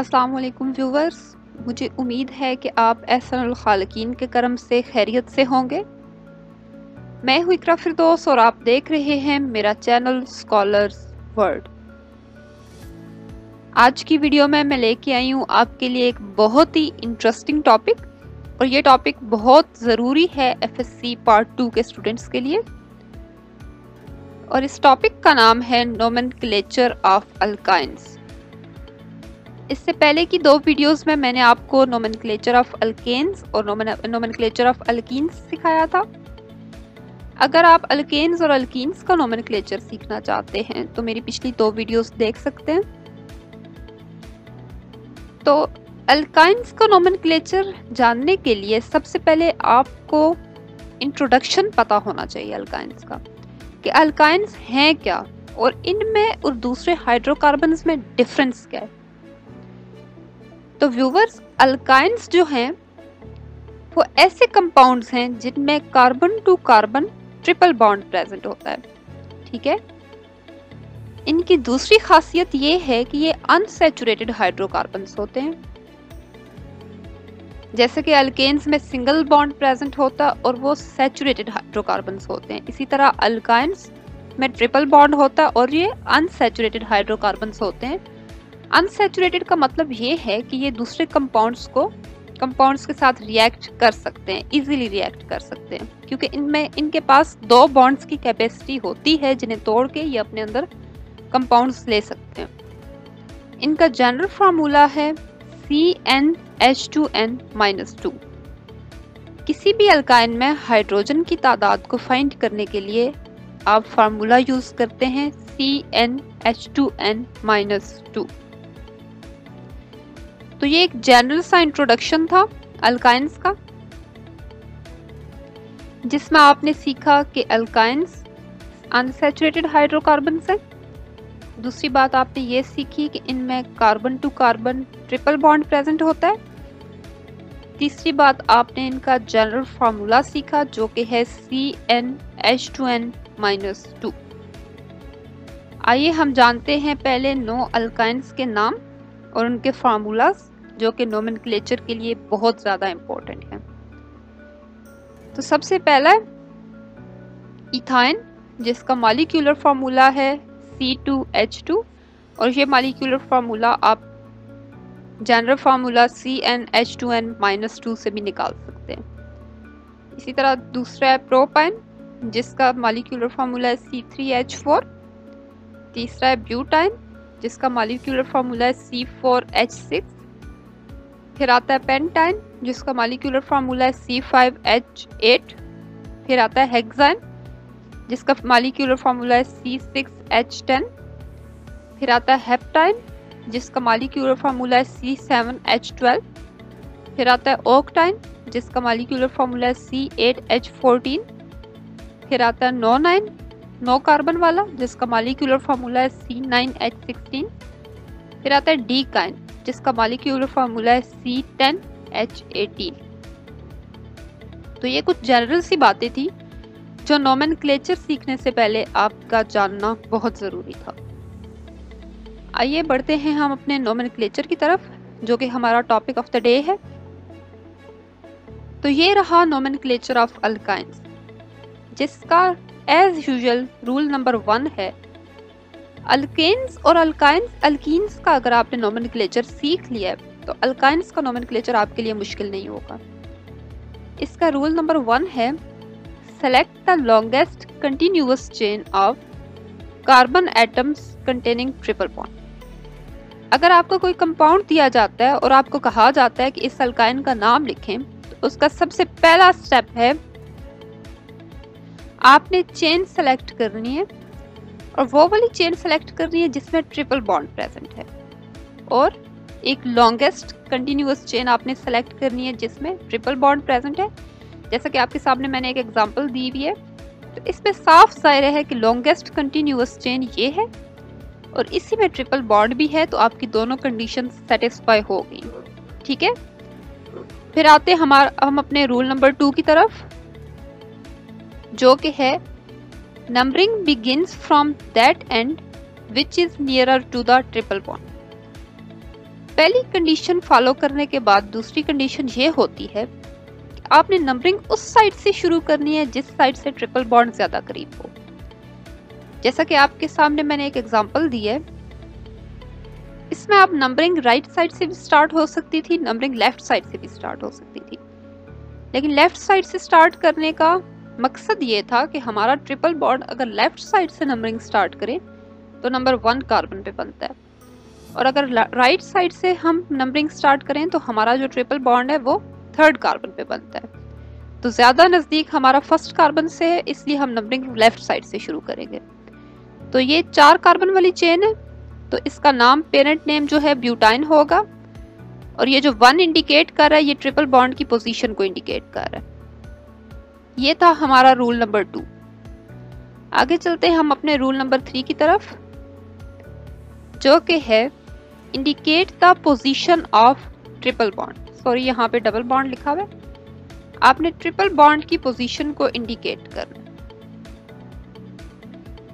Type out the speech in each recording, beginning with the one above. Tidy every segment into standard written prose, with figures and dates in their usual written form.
अस्सलाम वालेकुम व्यूवर्स, मुझे उम्मीद है कि आप एहसनुल खालिकीन के करम से खैरियत से होंगे। मैं हूँ इकरा फिरदौस और आप देख रहे हैं मेरा चैनल स्कॉलर्स वर्ल्ड। आज की वीडियो में मैं लेके आई हूँ आपके लिए एक बहुत ही इंटरेस्टिंग टॉपिक, और ये टॉपिक बहुत ज़रूरी है एफएससी पार्ट 2 के स्टूडेंट्स के लिए। और इस टॉपिक का नाम है नोमेनक्लेचर ऑफ अल्काइंस। इससे पहले की 2 वीडियोस में मैंने आपको नोमेनक्लेचर ऑफ अल्केन्स और नोमेनक्लेचर ऑफ अल्कीन्स सिखाया था। अगर आप अल्केन्स और अल्कीन्स का नोमेनक्लेचर सीखना चाहते हैं तो मेरी पिछली 2 वीडियोस देख सकते हैं। तो अल्काइंस का नोमेनक्लेचर जानने के लिए सबसे पहले आपको इंट्रोडक्शन पता होना चाहिए अल्काइंस का, कि अल्काइंस हैं क्या और इनमें और दूसरे हाइड्रोकार्बन्स में डिफरेंस क्या है। तो व्यूवर्स, अल्काइंस जो हैं वो ऐसे कंपाउंड्स हैं जिनमें carbon to carbon triple bond present होता है। ठीक है, इनकी दूसरी खासियत ये है कि ये अनसैचुरेटेड हाइड्रोकार्बन्स होते हैं। जैसे कि अल्केन्स में सिंगल बॉन्ड प्रेजेंट होता है और वो सैचुरेटेड हाइड्रोकार्बन्स होते हैं, इसी तरह अल्काइंस में ट्रिपल बॉन्ड होता है और ये अनसैचुरेटेड हाइड्रोकार्बन्स होते हैं। अनसैचुरेटेड का मतलब ये है कि ये दूसरे कंपाउंड्स के साथ रिएक्ट कर सकते हैं, इजीली रिएक्ट कर सकते हैं, क्योंकि इनके पास 2 बॉन्ड्स की कैपेसिटी होती है जिन्हें तोड़ के ये अपने अंदर कंपाउंड्स ले सकते हैं। इनका जनरल फार्मूला है CnH2n-2। किसी भी अल्काइन में हाइड्रोजन की तादाद को फाइंड करने के लिए आप फार्मूला यूज करते हैं CnH2n-2। तो ये एक जनरल सा इंट्रोडक्शन था अल्काइंस का, जिसमें आपने सीखा कि अल्काइंस अनसैचुरेटेड हाइड्रोकार्बन्स हैं। दूसरी बात आपने ये सीखी कि इनमें carbon to carbon triple bond present होता है। तीसरी बात आपने इनका जनरल फार्मूला सीखा जो कि है CnH2n-2। आइए हम जानते हैं पहले 9 अल्काइंस के नाम और उनके फार्मूलास, जो कि नोमेनक्लेचर के लिए बहुत ज्यादा इंपॉर्टेंट है। तो सबसे पहला इथाइन, जिसका मॉलिक्यूलर फार्मूला है C2H2, और ये मॉलिक्यूलर फार्मूला आप जनरल फार्मूला CnH2n-2 से भी निकाल सकते हैं। इसी तरह दूसरा है प्रोपाइन, जिसका मॉलिक्यूलर फार्मूला है C3H4। तीसरा है ब्यूटाइन, जिसका मॉलिक्यूलर फार्मूला है C4H6। फिर आता है पेंटाइन, जिसका मॉलिक्यूलर फार्मूला है C5H8। फिर आता है हेक्साइन, जिसका मॉलिक्यूलर फार्मूला है C6H10। फिर आता है हेप्टाइन, जिसका मॉलिक्यूलर फार्मूला है C7H12। फिर आता है ऑक्टाइन, जिसका मॉलिक्यूलर फार्मूला है C8H14। फिर आता है नोनाइन, 9 कार्बन वाला, जिसका मॉलिक्यूलर फार्मूला है C9H16। फिर आता है डीकाइन, जिसका मॉलिक्यूलर फार्मूला है C10H18। तो ये कुछ जनरल सी बातें थी जो नोमेनक्लेचर सीखने से पहले आपका जानना बहुत जरूरी था। आइए बढ़ते हैं हम अपने नोमेनक्लेचर की तरफ, जो कि हमारा टॉपिक ऑफ द डे है। तो ये रहा नोमेनक्लेचर ऑफ अल्काइंस, जिसका एज यूजुअल रूल नंबर 1 है अल्केन्स और अल्कीन्स का अगर आपने नोमेनक्लेचर सीख लिया है तो अल्काइंस का नोमेनक्लेचर आपके लिए मुश्किल नहीं होगा। इसका रूल नंबर 1 है select the longest continuous chain of carbon atoms containing triple bond. अगर आपको कोई कंपाउंड दिया जाता है और आपको कहा जाता है कि इस अल्काइन का नाम लिखें, तो उसका सबसे पहला स्टेप है आपने चेन सेलेक्ट करनी है, और वो वाली चेन सेलेक्ट करनी है जिसमें ट्रिपल बॉन्ड प्रेजेंट है, और एक लॉन्गेस्ट कंटिन्यूअस चेन आपने सेलेक्ट करनी है जिसमें ट्रिपल बॉन्ड प्रेजेंट है। जैसा कि आपके सामने मैंने एक एग्जांपल दी हुई है, तो इसमें साफ जाहिर है कि लॉन्गेस्ट कंटिन्यूअस चेन ये है और इसी में ट्रिपल बॉन्ड भी है, तो आपकी दोनों कंडीशन सेटिस्फाई हो गई। ठीक है, फिर आते हम अपने रूल नंबर 2 की तरफ, जो कि है numbering begins from that end which is nearer to the triple bond। पहली कंडीशन फॉलो करने के बाद दूसरी कंडीशन ये होती है कि आपने नंबरिंग उस साइड से शुरू करनी है जिस साइड से ट्रिपल बॉन्ड ज्यादा करीब हो। जैसा कि आपके सामने मैंने एक एग्जांपल दी है, इसमें आप नंबरिंग राइट साइड से भी स्टार्ट हो सकती थी, नंबरिंग लेफ्ट साइड से भी स्टार्ट हो सकती थी, लेकिन लेफ्ट साइड से स्टार्ट करने का मकसद ये था कि हमारा ट्रिपल बॉन्ड अगर लेफ्ट साइड से नंबरिंग स्टार्ट करें तो नंबर 1 कार्बन पे बनता है, और अगर राइट साइड से हम नंबरिंग स्टार्ट करें तो हमारा जो ट्रिपल बॉन्ड है वो 3rd कार्बन पे बनता है। तो ज्यादा नजदीक हमारा 1st कार्बन से है, इसलिए हम नंबरिंग लेफ्ट साइड से शुरू करेंगे। तो ये 4 कार्बन वाली चेन है, तो इसका नाम पेरेंट नेम जो है ब्यूटाइन होगा, और ये जो 1 इंडिकेट कर रहा है ये ट्रिपल बॉन्ड की पोजीशन को इंडिकेट कर रहा है। ये था हमारा रूल नंबर 2। आगे चलते हैं हम अपने रूल नंबर 3 की तरफ, जो कि है indicate the position of triple bond. Sorry, यहाँ पे डबल बॉन्ड लिखा हुआ है, आपने ट्रिपल बॉन्ड की पोजीशन को इंडिकेट करना।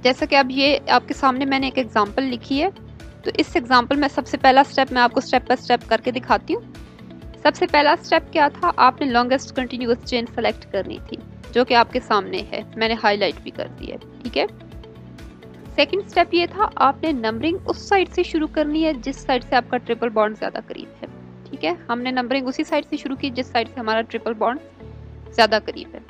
जैसा कि अब ये आपके सामने मैंने एक एग्जांपल लिखी है, तो इस एग्जांपल में सबसे पहला स्टेप मैं आपको स्टेप बाय स्टेप करके दिखाती हूँ। सबसे पहला स्टेप क्या था, आपने लॉन्गेस्ट कंटिन्यूअस चेन सेलेक्ट करनी थी, जो कि आपके सामने है, मैंने हाईलाइट भी कर दी है, ठीक है। सेकंड स्टेप ये था, आपने नंबरिंग उस साइड से शुरू करनी है जिस साइड से आपका ट्रिपल बॉन्ड ज्यादा करीब है, ठीक है। हमने नंबरिंग उसी साइड से शुरू की जिस साइड से हमारा ट्रिपल बॉन्ड ज्यादा करीब है।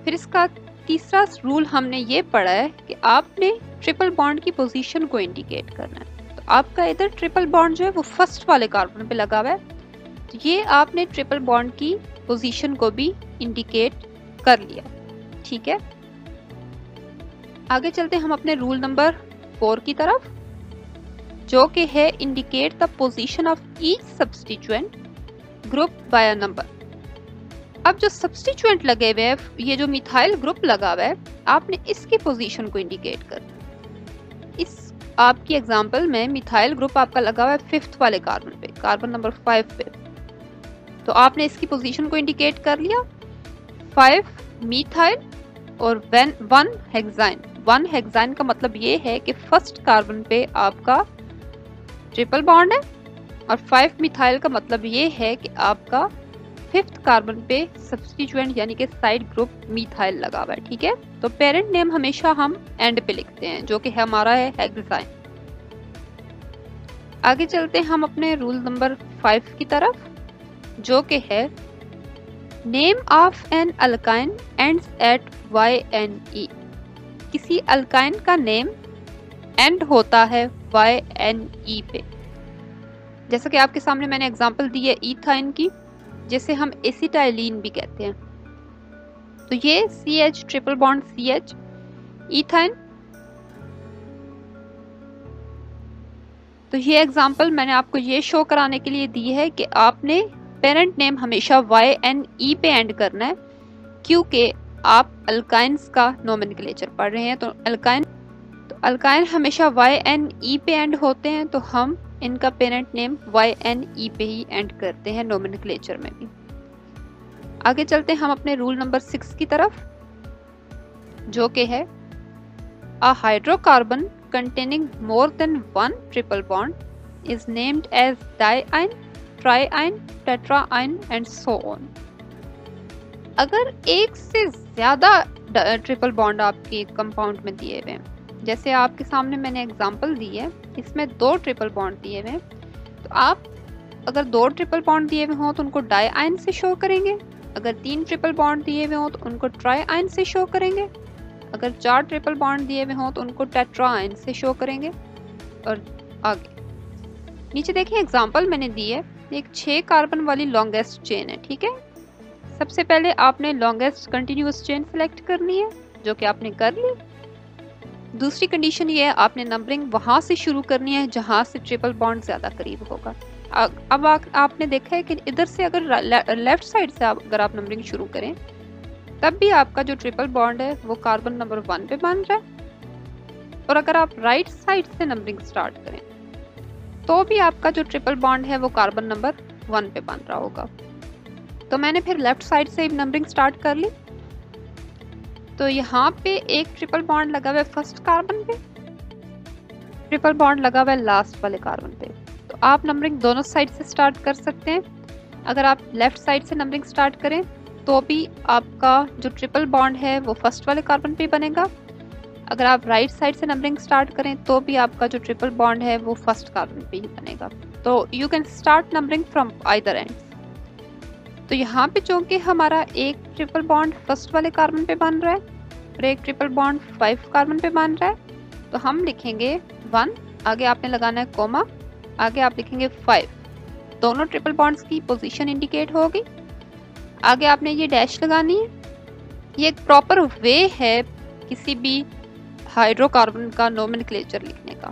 फिर इसका तीसरा रूल हमने ये पढ़ा है कि आपने ट्रिपल बॉन्ड की पोजीशन को इंडिकेट करना है। तो आपका इधर ट्रिपल बॉन्ड जो है वो 1st वाले कार्बन पे लगा हुआ है, तो ये आपने ट्रिपल बॉन्ड की पोजीशन को भी इंडिकेट कर लिया, ठीक है। आगे चलते हम अपने रूल नंबर 4 की तरफ, जो कि है indicate the position of each substituent group by a number. अब जो सब्स्टिट्यूएंट लगे हुए हैं, ये जो मिथाइल ग्रुप लगा हुआ है, आपने इसकी पोजीशन को इंडिकेट करना। इस आपकी एग्जांपल में मिथाइल ग्रुप आपका लगा हुआ है 5th वाले कार्बन पे, कार्बन नंबर 5 पे, तो आपने इसकी पोजीशन को इंडिकेट कर लिया। 5 मिथाइल और 1 हेक्साइन। 1 हेक्साइन का मतलब ये है कि 1st कार्बन पे आपका ट्रिपल बॉन्ड है, और 5 मिथाइल का मतलब ये है कि आपका 5th कार्बन पे सब्स्टिट्यूएंट यानी कि साइड ग्रुप मिथाइल लगा हुआ है, ठीक है। तो पेरेंट नेम हमेशा हम एंड पे लिखते हैं, जो कि हमारा है हेक्साइन। आगे चलते हैं हम अपने रूल नंबर 5 की तरफ, जो कि है name of an alkyne ends at YNE। किसी अल्काइन का नेम एंड होता है YNE पे। जैसा कि आपके सामने मैंने एग्जांपल दी है ईथाइन की, जिसे हम एसिटाइलिन भी कहते हैं। तो ये CH ट्रिपल बॉन्ड CH ईथाइन। तो ये एग्जांपल मैंने आपको ये शो कराने के लिए दी है कि आपने पेरेंट नेम हमेशा YNE पे एंड करना है, क्योंकि आप अल्काइंस का नोमेनक्लेचर पढ़ रहे हैं। तो अल्काइन हमेशा YNE पे एंड होते हैं, तो हम इनका पेरेंट नेम YNE पे ही एंड करते हैं नोमेनक्लेचर में भी। आगे चलते हैं हम अपने रूल नंबर 6 की तरफ, जो कि है अ hydrocarbon containing more than 1 triple bond is named as diene, triene, tetraene and so on। अगर एक से ज्यादा ट्रिपल बॉन्ड आपके कंपाउंड में दिए हुए हैं, जैसे आपके सामने मैंने एग्जांपल दी है, इसमें 2 ट्रिपल बॉन्ड दिए हुए हैं, तो आप अगर 2 ट्रिपल बॉन्ड दिए हुए हों तो उनको डाइआइन से शो करेंगे, अगर 3 ट्रिपल बॉन्ड दिए हुए हों तो उनको ट्राइआइन से शो करेंगे, अगर 4 ट्रिपल बॉन्ड दिए हुए हों तो उनको टेट्राआइन से शो करेंगे। और आगे नीचे देखिए एग्जांपल मैंने दी है, एक 6 कार्बन वाली लॉन्गेस्ट चेन है, ठीक है। सबसे पहले आपने लॉन्गेस्ट कंटिन्यूअस चेन सेलेक्ट करनी है, जो कि आपने कर ली। दूसरी कंडीशन ये है, आपने नंबरिंग वहां से शुरू करनी है जहां से ट्रिपल बॉन्ड ज्यादा करीब होगा। अब आपने देखा है कि इधर से अगर लेफ्ट साइड से अगर आप नंबरिंग शुरू करें, तब भी आपका जो ट्रिपल बॉन्ड है वो कार्बन नंबर 1 पे बन रहा है, और अगर आप राइट साइड से नंबरिंग स्टार्ट करें तो भी आपका जो ट्रिपल बॉन्ड है वो कार्बन नंबर 1 पे बन रहा होगा। तो मैंने फिर लेफ्ट साइड से नंबरिंग स्टार्ट कर ली। तो यहाँ पे एक ट्रिपल बॉन्ड लगा हुआ है 1st कार्बन पे, ट्रिपल बॉन्ड लगा हुआ है लास्ट वाले कार्बन पे। तो आप नंबरिंग दोनों साइड से स्टार्ट कर सकते हैं। अगर आप लेफ्ट साइड से नंबरिंग स्टार्ट करें तो भी आपका जो ट्रिपल बॉन्ड है वो फर्स्ट वाले कार्बन पे बनेगा। अगर आप राइट साइड से नंबरिंग स्टार्ट करें तो भी आपका जो ट्रिपल बॉन्ड है वो फर्स्ट कार्बन पे ही बनेगा। तो you can start numbering from either and. तो यहाँ पे जो कि हमारा एक ट्रिपल बॉन्ड फर्स्ट वाले कार्बन पे बन रहा है और एक ट्रिपल बॉन्ड 5 कार्बन पे बन रहा है, तो हम लिखेंगे 1, आगे आपने लगाना है कोमा, आगे आप लिखेंगे 5। दोनों ट्रिपल बॉन्ड्स की पोजीशन इंडिकेट होगी, आगे आपने ये डैश लगानी है। ये एक प्रॉपर वे है किसी भी हाइड्रोकार्बन का नोमेनक्लेचर लिखने का।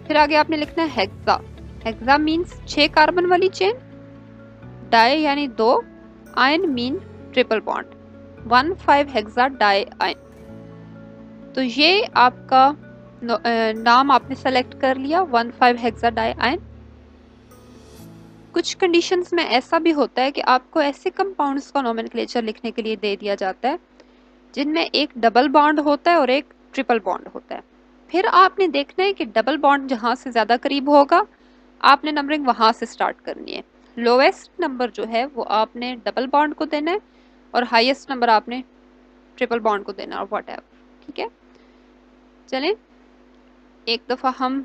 फिर आगे आपने लिखना है हेक्सा। हेक्सा मीन्स 6 कार्बन वाली चेन, डाई यानी 2, yne mean triple bond, 1,5 hexa di yne. तो ये आपका नाम आपने सेलेक्ट कर लिया, 1,5 हेक्सा डाई आयन। कुछ कंडीशंस में ऐसा भी होता है कि आपको ऐसे कंपाउंड्स का नोमेनक्लेचर लिखने के लिए दे दिया जाता है जिनमें एक डबल बॉन्ड होता है और एक ट्रिपल बॉन्ड होता है। फिर आपने देखना है कि डबल बॉन्ड जहाँ से ज़्यादा करीब होगा आपने नंबरिंग वहाँ से स्टार्ट करनी है। लोएस्ट नंबर जो है वो आपने डबल बॉन्ड को देना है और हाईएस्ट नंबर आपने ट्रिपल बॉन्ड को देना है, और वट एवर। ठीक है, चलें एक दफ़ा हम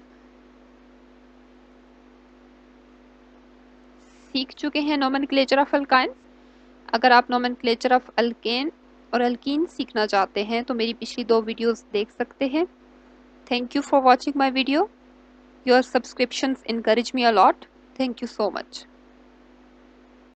सीख चुके हैं नोमेनक्लेचर ऑफ अल्काइंस। अगर आप नोमेनक्लेचर ऑफ अल्केन और अल्कीन सीखना चाहते हैं तो मेरी पिछली 2 वीडियोस देख सकते हैं। Thank you for watching my video. Your subscriptions encourage me a lot. Thank you so much.